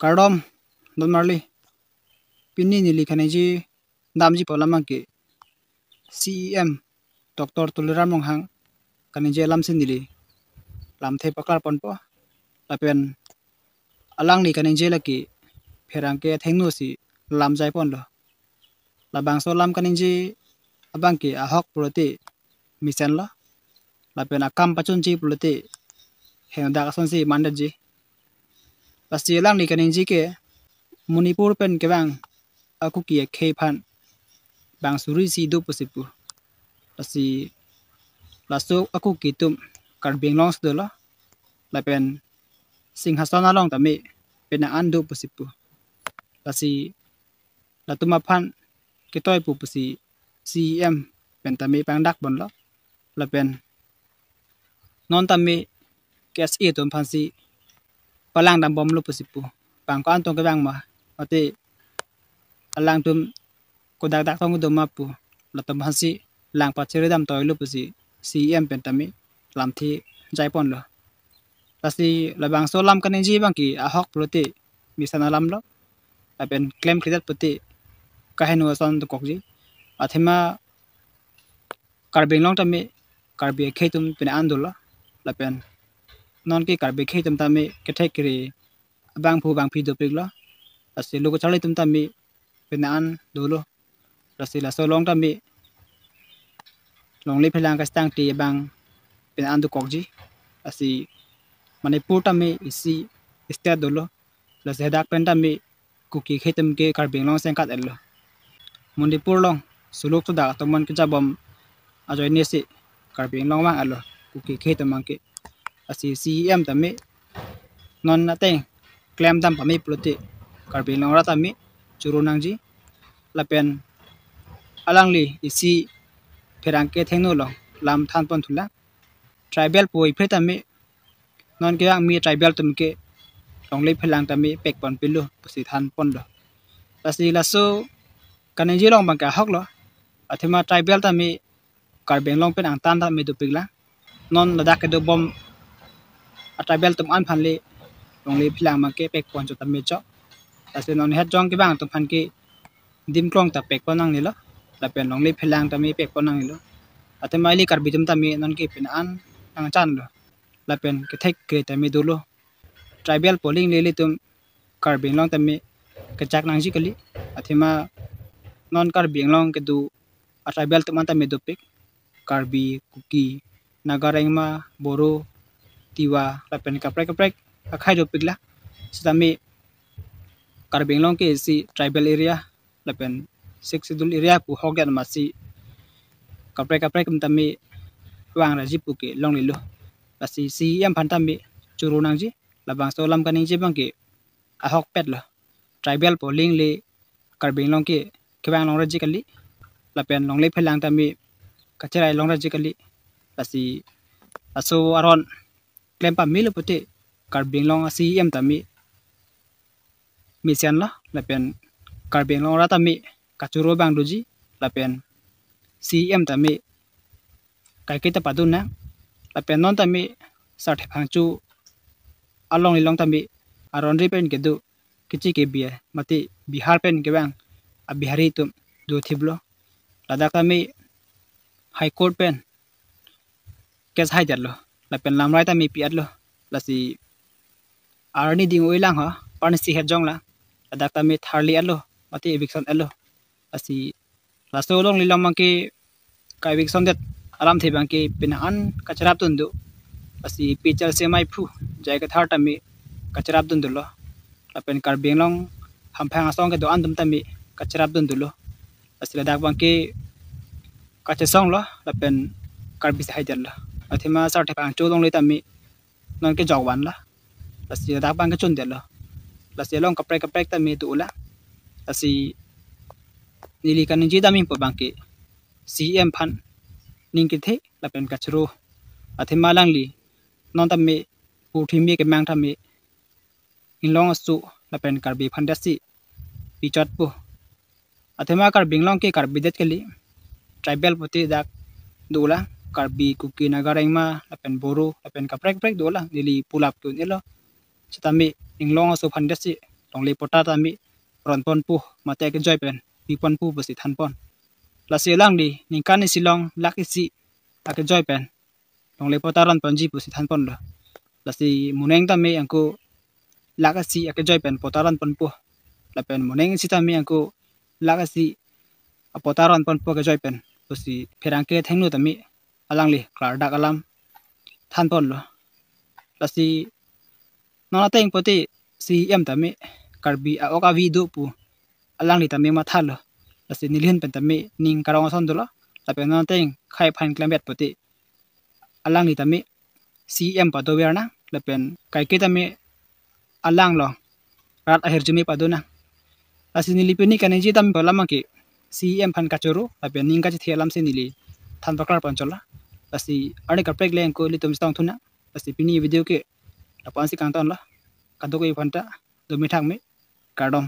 Kardom don marli pinni ni likhaneji damji polamangke CEM Dr. Tuliram Longhang kanije lamsin dili lamthai paklar ponpo lapen alang ni kanije laki pherangke thengnu si lamjai ponlo labang so lam kanije abangke ahok prote misen lo lapen akam pachunji prote hengda kasonsi mandaji pasti alang ni kanije ke Manipur pen kebang aku ki kephan bang suri si do posipu pasti laso aku kitum karbing longs do lo lapen singhasana long tami pena ando posipu pasti latuma phan kitoi pu pasi CEM pen tami pangdak bon lo lapen non tami kes e tum phansi palang dam bom lo posipu pang ko antong kebang ma ate alang tum kodak dak tong do mapu latum phansi lang pa chere dam toy lo pasi CEM pen tami lamthi jaipon lo pasti labang so lam kaniji bangki ahok prote misana lam lo lapen claim kridat prote kahenu son to kokji athema karbing long tami karbi kheitum pen andola lapen non ki karbi kheitum tami kethek kri bang phu bang phi do piglo asi logo chali tum tami pen an dolo pasti la so long tami long le phelang ka stang ti bang pen an do kokji asi Manipur tami isi state dolo la sedak pen tami kuki kheitum ke karbing long sengkat ello Manipur long suluk to da tomon ke jabom ajoy nesi karbing long wang allo kuki kheitum angke asi CEM tami non nateng claim dam pami plote karbing long ra tami churunangji lapen alangli isi pherangke thengno long lam than pon thula tribal poi phetami non ke mi tribal tumke longlei phelang tami pek pon pilu pusi than pon lo pasi laso kaniji long bangka hok lo athema tribal tami karbeng long pen ang tan tami do pigla non ladak ke do bom a tribal tum an phanle longlei phelang mangke pek pon cho tami cho pasi non het jong ke bang tum phan ke dim klong ta pek ponang ni lo lapen longlei phelang tami pek ponang ni lo athema li karbi tum tami non ke pen an ang chan lo lapen ke thek ke tami dolo tribal polling le tum karbing long tami ke chak nangji kali athema non karbing long ke du a tribal tum tami do pik karbi kuki nagarengma boro tiwa lapen kaprek kaprek akhai do pikla sitami karbing long ke si tribal area lapen six schedule area pu hogan masi kaprek kaprek tami wang raji pu ke long lilo pasti CEM phan tami churunangji labang so lam kaning je bangke ahok pet lo tribal polling le karbing long ke kebang long raji kali lapen long le phelang tami kacherai long raji kali pasti aso aron claim pa mil puti karbing long CEM tami misian lo lapen karbing long ra tami kachuro bang doji lapen CEM tami kai kita paduna lapen non tami sat phangchu along ilong tami aron ri pen ke du kichi ke bia mati Bihar pen ke bang a bihari tum do thiblo ladak tami high court pen kes hai jatlo lapen lamrai tami piat lo lasi arni ding oilang ha parnisi het jong la ladak tami tharli alo mati eviction alo asi laso long lilang mangke kai eviction det alam the bangke pinan kacharap tundu asi pichal semai phu jai ka thar tami kacharap tundu lo lapen karbing long hamphang asong ke do andum tami kacharap tundu lo asi ladak bangke kachesong lo lapen karbis hai jan lo athima sar the pang chu long le tami non ke jogwan la asi ladak bang ke chun de lo lasi long kaprek kaprek tami tu la asi nili kanji tami po bangke CEM phan ningke the lapen kachro athima langli non tami puthimi ke mang tami inlong asu lapen karbi phandasi pichot pu athima karbing long ke karbi det kali tribal puti dak dula karbi kuki nagarengma lapen boro lapen kaprek prek dola nili pulap tu nilo chitami inglong asu phandasi tong le pota ta mi ron pon pu mate ke joy pen pi pon pu besi than pon la se lang di ning kan ni silong lak isi ake joy pen tong le pota ron pon ji pu si than pon lo la si muneng ta mi angko lak isi ake joy pen pota ron pon pu la pen muneng si ta mi angko lak isi pota ron pon pu ke joy pen besi pherang ke thengnu ta mi alang li klar dak alam than pon lo la si nona teng poti si em ta mi karbi a oka vi du pu alang li ta mi ma thalo la si nilhin pen ta mi ning karong son dolo la pen nona teng khai phan klemet poti alang li ta mi si em pa do wer na la pen kai ke ta mi alang lo rat aher jumi pa do na la si nili pe ni kan ji tam pa lama ke si em phan ka choro la pen ning ka chi thelam se nili than pakar pan chola la si ani ka prek leng ko li tum stang thuna la si pini video ke la pan si kang ton la ka do ko phanta do mi thang mi ka dom